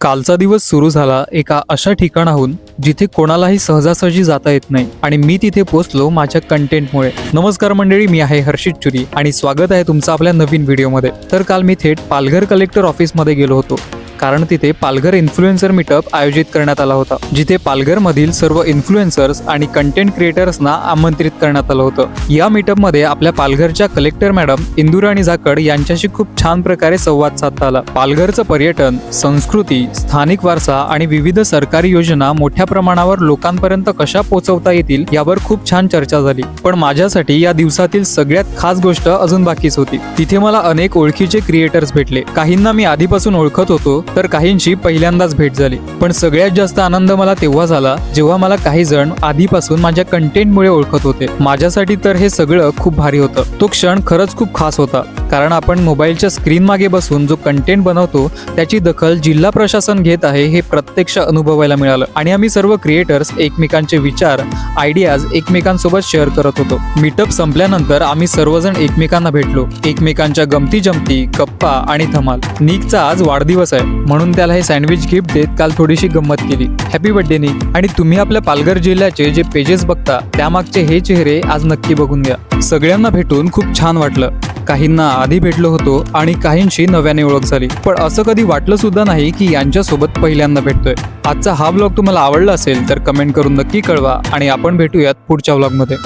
कालचा दिवस सुरू झाला एका अशा ठिकाणाहून जिथे कोणालाही सहजासहजी जाता येत नाही आणि मी तिथे पोहोचलो माझ्या कंटेंटमुळे. नमस्कार मंडळी, मी आहे हर्षित चुरी आणि स्वागत आहे तुमचं आपल्या नवीन व्हिडिओमध्ये. तर काल मी थेट पालघर कलेक्टर ऑफिसमध्ये गेलो होतो, कारण तिथे पालघर इन्फ्लुएन्सर मीटअप आयोजित करण्यात आला होता, जिथे पालघरमधील सर्व इन्फ्लुएन्सर्स आणि कंटेंट क्रिएटर्सना आमंत्रित करण्यात आलं होतं. या मीटअपमध्ये आपल्या पालघरच्या कलेक्टर मॅडम इंदुराणी जाखड यांच्याशी खूप छान प्रकारे संवाद साधता आला. पालघरचं पर्यटन, संस्कृती, स्थानिक वारसा आणि विविध सरकारी योजना मोठ्या प्रमाणावर लोकांपर्यंत कशा पोहोचवता येतील यावर खूप छान चर्चा झाली. पण माझ्यासाठी या दिवसातील सगळ्यात खास गोष्ट अजून बाकीच होती. तिथे मला अनेक ओळखीचे क्रिएटर्स भेटले. काहींना मी आधीपासून ओळखत होतो, तर काहींची पहिल्यांदाच भेट झाली. पण सगळ्यात जास्त आनंद मला तेव्हा झाला जेव्हा मला काही जण आधीपासून माझ्या कंटेंटमुळे ओळखत होते. माझ्यासाठी तर हे सगळं खूप भारी होतं. तो क्षण खरंच खूप खास होता, कारण आपण मोबाईलच्या स्क्रीन मागे बसून जो कंटेंट बनवतो त्याची दखल जिल्हा प्रशासन घेत आहे हे प्रत्यक्ष अनुभवायला मिळालं. आणि आम्ही सर्व क्रिएटर्स एकमेकांचे विचार, आयडियाज एकमेकांसोबत शेअर करत होतो. मीटअप संपल्यानंतर आम्ही सर्वजण एकमेकांना भेटलो. एकमेकांच्या गमती जमती, गप्पा आणि धमाल. निकचा आज वाढदिवस आहे म्हणून त्याला हे सँडविच गिफ्ट देत काल थोडीशी गंमत केली. हॅपी बर्थडे निक. आणि तुम्ही आपल्या पालघर जिल्ह्याचे जे पेजेस बघता त्यामागचे हे चेहरे आज नक्की बघून घ्या. सगळ्यांना भेटून खूप छान वाटलं. काहींना आधी भेटलो होतो आणि काहींशी नव्याने ओळख झाली. पण असं कधी वाटलं सुद्धा नाही की यांच्यासोबत पहिल्यांदा भेटतोय. आजचा हा व्लॉग तुम्हाला आवडला असेल तर कमेंट करून नक्की कळवा आणि आपण भेटूयात पुढच्या व्लॉगमध्ये.